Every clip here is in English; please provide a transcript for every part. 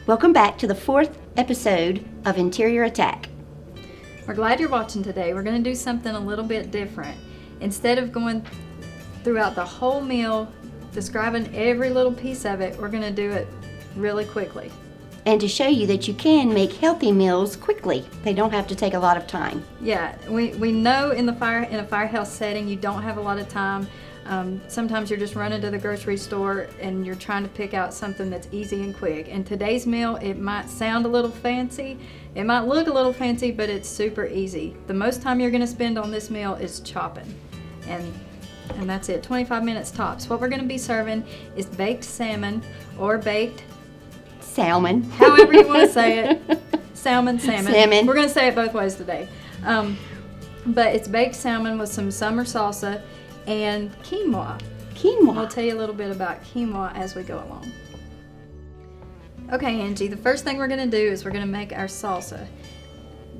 Welcome back to the 4th episode of Interior Attack. We're glad you're watching today. We're going to do something a little bit different. Instead of going throughout the whole meal, describing every little piece of it, we're going to do it really quickly. And to show you that you can make healthy meals quickly. They don't have to take a lot of time. Yeah, we know in a fire health setting you don't have a lot of time. Sometimes you're just running to the grocery store and you're trying to pick out something that's easy and quick. And today's meal, it might sound a little fancy, it might look a little fancy, but it's super easy. The most time you're going to spend on this meal is chopping. And that's it, 25 minutes tops. What we're going to be serving is baked salmon or baked Salmon. however you want to say it. Salmon. We're going to say it both ways today. But it's baked salmon with some summer salsa and quinoa. I'll tell you a little bit about quinoa as we go along. Okay, Angie, the first thing we're going to do is we're going to make our salsa.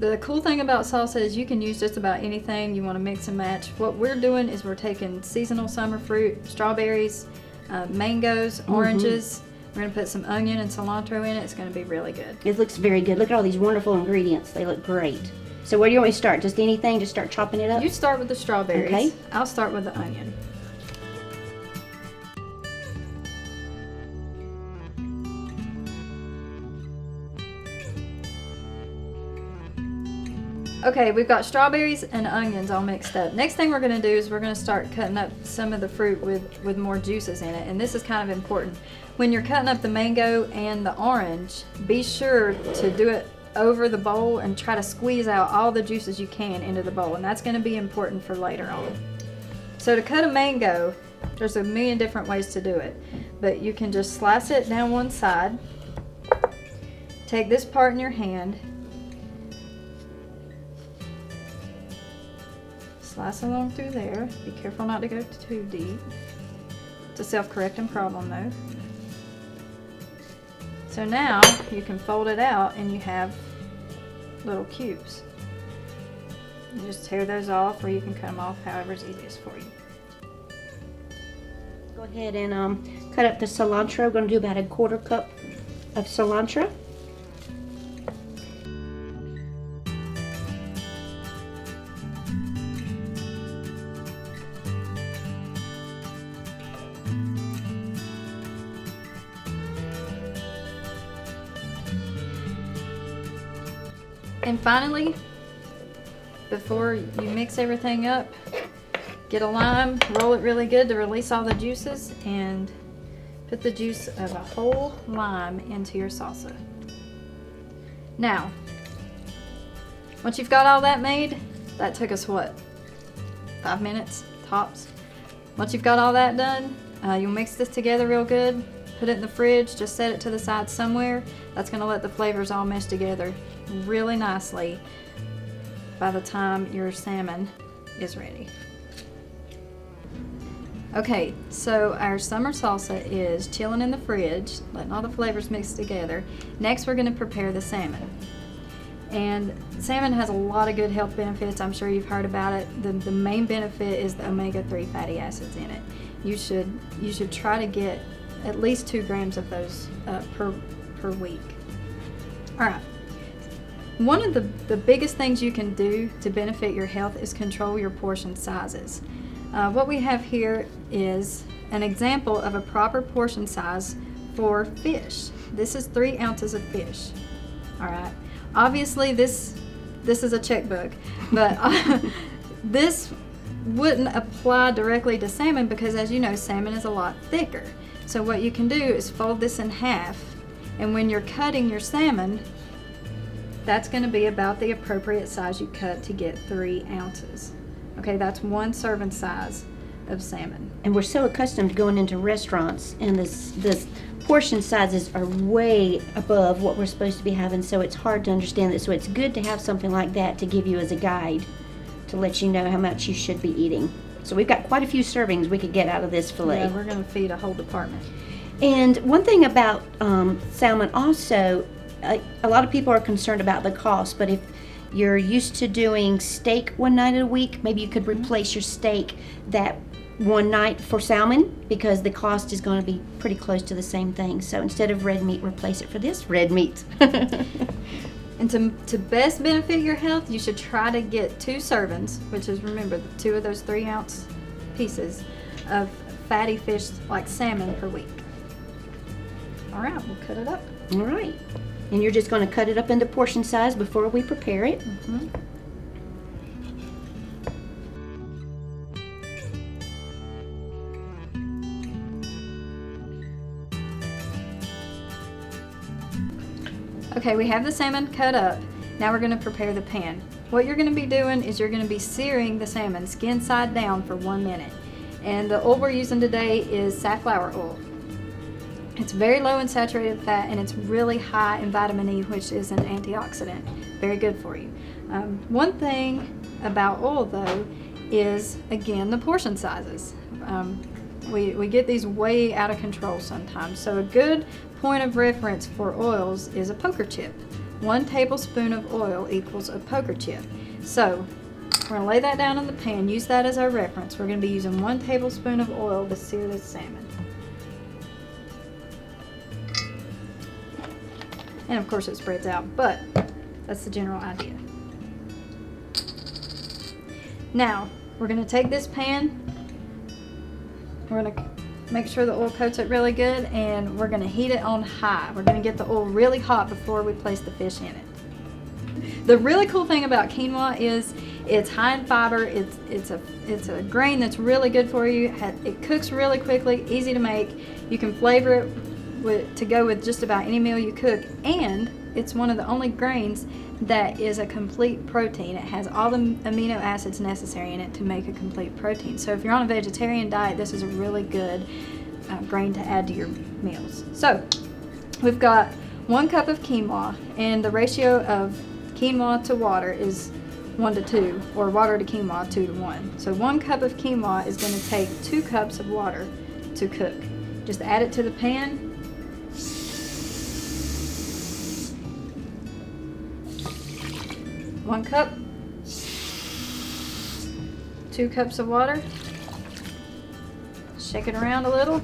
The cool thing about salsa is you can use just about anything you want to mix and match. What we're doing is we're taking seasonal summer fruit, strawberries, mangoes, oranges. We're going to put some onion and cilantro in it. It's going to be really good. It looks very good. Look at all these wonderful ingredients. They look great. So where do you want me to start? Just anything? Just start chopping it up? You start with the strawberries. Okay. I'll start with the onion. Okay, we've got strawberries and onions all mixed up. Next thing we're going to do is we're going to start cutting up some of the fruit with more juices in it. And this is kind of important. When you're cutting up the mango and the orange, be sure to do it over the bowl and try to squeeze out all the juices you can into the bowl. And that's going to be important for later on. So to cut a mango, there's a million different ways to do it. But you can just slice it down one side. Take this part in your hand. Slice along through there. Be careful not to go too deep. It's a self-correcting problem though. So now you can fold it out and you have little cubes. You just tear those off or you can cut them off however's easiest for you. Go ahead and cut up the cilantro. We're going to do about a 1/4 cup of cilantro. And finally, before you mix everything up, get a lime, roll it really good to release all the juices, and put the juice of a whole lime into your salsa. Now, once you've got all that made, that took us what? 5 minutes tops. Once you've got all that done, you'll mix this together real good, put it in the fridge, just set it to the side somewhere. That's going to let the flavors all mesh together really nicely by the time your salmon is ready. Okay, so our summer salsa is chilling in the fridge, letting all the flavors mix together. Next, we're going to prepare the salmon. And salmon has a lot of good health benefits. I'm sure you've heard about it. The main benefit is the omega-3 fatty acids in it. You should try to get at least 2 grams of those per week. All right. One of the biggest things you can do to benefit your health is control your portion sizes. What we have here is an example of a proper portion size for fish. This is 3 ounces of fish. All right. Obviously, this is a checkbook, but this wouldn't apply directly to salmon because, as you know, salmon is a lot thicker. So what you can do is fold this in half, and when you're cutting your salmon, that's going to be about the appropriate size you cut to get 3 ounces. Okay, that's 1 serving size of salmon. And we're so accustomed to going into restaurants, and this portion sizes are way above what we're supposed to be having, so it's hard to understand that. So it's good to have something like that to give you as a guide to let you know how much you should be eating. So we've got quite a few servings we could get out of this fillet. Yeah, we're going to feed a whole department. And one thing about salmon also, a lot of people are concerned about the cost, but if you're used to doing steak one night a week, maybe you could replace your steak that one night for salmon because the cost is going to be pretty close to the same thing. So instead of red meat, replace it for this red meat. And to best benefit your health, you should try to get 2 servings, which is, remember, 2 of those 3-ounce pieces of fatty fish like salmon per week. All right, we'll cut it up. All right. And you're just going to cut it up into portion size before we prepare it. Mm-hmm. Okay, we have the salmon cut up. Now we're going to prepare the pan. What you're going to be doing is you're going to be searing the salmon skin side down for 1 minute. And the oil we're using today is safflower oil. It's very low in saturated fat and it's really high in vitamin E, which is an antioxidant. Very good for you. One thing about oil though is, again, the portion sizes. We get these way out of control sometimes. So a good point of reference for oils is a poker chip. 1 tablespoon of oil equals a poker chip. So we're gonna lay that down in the pan, use that as our reference. We're gonna be using 1 tablespoon of oil to sear this salmon. And of course it spreads out, but that's the general idea. Now, we're gonna take this pan, we're gonna make sure the oil coats it really good, and we're gonna heat it on high. We're gonna get the oil really hot before we place the fish in it. The really cool thing about quinoa is it's high in fiber. It's a grain that's really good for you. It cooks really quickly, easy to make. You can flavor it to go with just about any meal you cook, and it's one of the only grains that is a complete protein. It has all the amino acids necessary in it to make a complete protein. So if you're on a vegetarian diet, this is a really good grain to add to your meals. So we've got 1 cup of quinoa, and the ratio of quinoa to water is 1 to 2, or water to quinoa 2 to 1. So 1 cup of quinoa is going to take 2 cups of water to cook. Just add it to the pan. One cup, 2 cups of water. Shake it around a little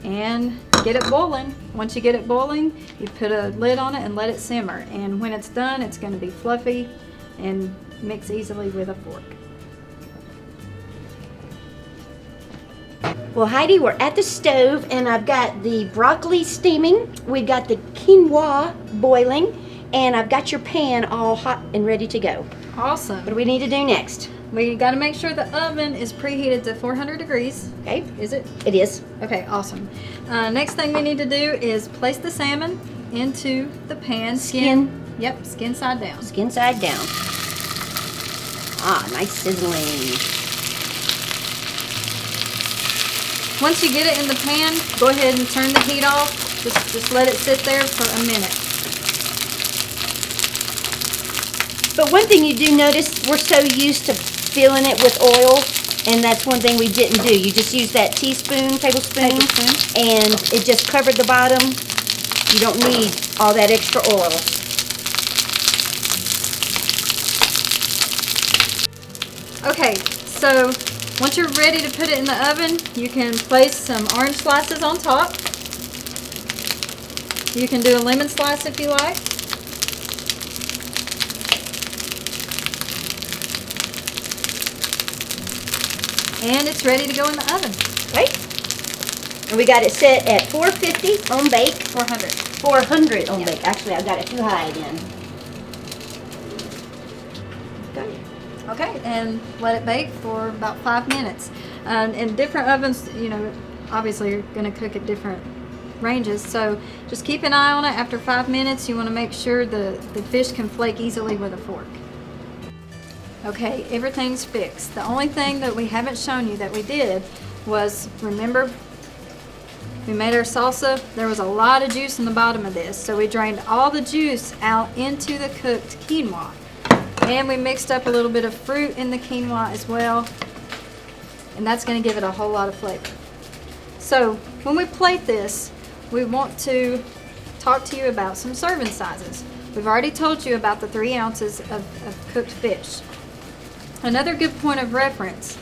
and get it boiling. Once you get it boiling, you put a lid on it and let it simmer. And when it's done, it's going to be fluffy and mix easily with a fork. Well, Heidi, we're at the stove and I've got the broccoli steaming. We've got the quinoa boiling. And I've got your pan all hot and ready to go. Awesome. What do we need to do next? We got to make sure the oven is preheated to 400 degrees. Okay. Is it? It is. Okay, awesome. Next thing we need to do is place the salmon into the pan. Yep, skin side down. Skin side down. Ah, nice sizzling. Once you get it in the pan, go ahead and turn the heat off. Just let it sit there for a minute. But one thing you do notice, we're so used to filling it with oil, and that's one thing we didn't do. You just use that tablespoon, and it just covered the bottom. You don't need all that extra oil. Okay, so once you're ready to put it in the oven, you can place some orange slices on top. You can do a lemon slice if you like. And it's ready to go in the oven. Okay. And we got it set at 450 on bake. 400. 400 on bake. Actually, I got it too high again. Okay, and let it bake for about 5 minutes. In different ovens, obviously you're going to cook at different ranges, so just keep an eye on it. After 5 minutes, you want to make sure the fish can flake easily with a fork. Okay, everything's fixed. The only thing that we haven't shown you that we did was, remember, we made our salsa. There was a lot of juice in the bottom of this, so we drained all the juice out into the cooked quinoa. And we mixed up a little bit of fruit in the quinoa as well, and that's going to give it a whole lot of flavor. So when we plate this, we want to talk to you about some serving sizes. We've already told you about the 3 ounces of cooked fish. Another good point of reference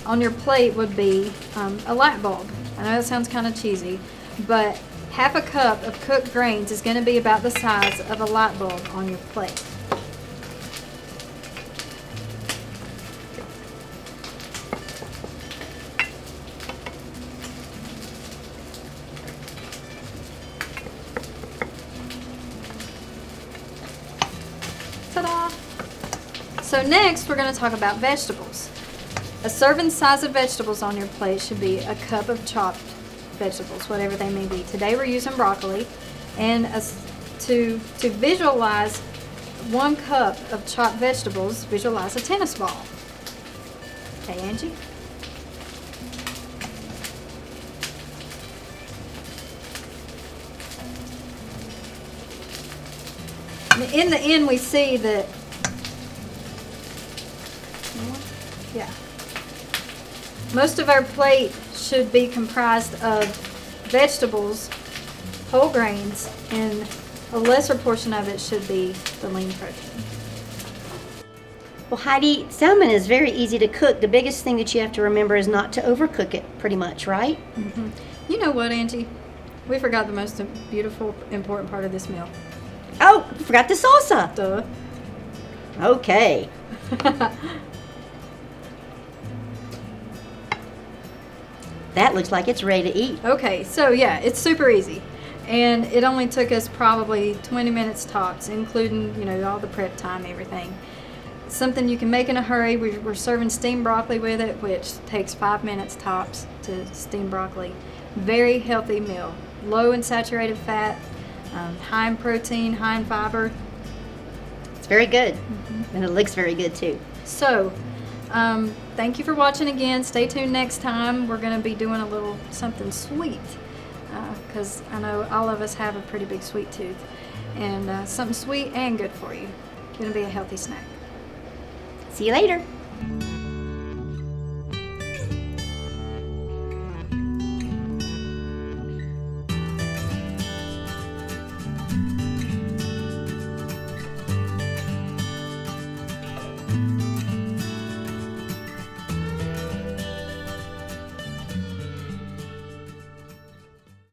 on your plate would be a light bulb. I know that sounds kind of cheesy, but half a cup of cooked grains is going to be about the size of a light bulb on your plate. Ta-da! So next we're going to talk about vegetables. A serving size of vegetables on your plate should be a cup of chopped vegetables, whatever they may be. Today we're using broccoli, and to visualize 1 cup of chopped vegetables, visualize a tennis ball. Okay, Angie? In the end, we see that, yeah, most of our plate should be comprised of vegetables, whole grains, and a lesser portion of it should be the lean protein. Well, Heidi, salmon is very easy to cook. The biggest thing that you have to remember is not to overcook it, pretty much, right? Mm-hmm. You know what, Angie? We forgot the most beautiful, important part of this meal. Oh, forgot the salsa. Duh. Okay. That looks like it's ready to eat. Okay, so yeah, it's super easy. And it only took us probably 20 minutes tops, including, you know, all the prep time, everything. Something you can make in a hurry. We're serving steamed broccoli with it, which takes 5 minutes tops to steam broccoli. Very healthy meal. Low in saturated fat, high in protein, high in fiber. It's very good. And it looks very good too. So, thank you for watching again. Stay tuned next time. We're going to be doing a little something sweet, because I know all of us have a pretty big sweet tooth. And something sweet and good for you. Going to be a healthy snack. See you later.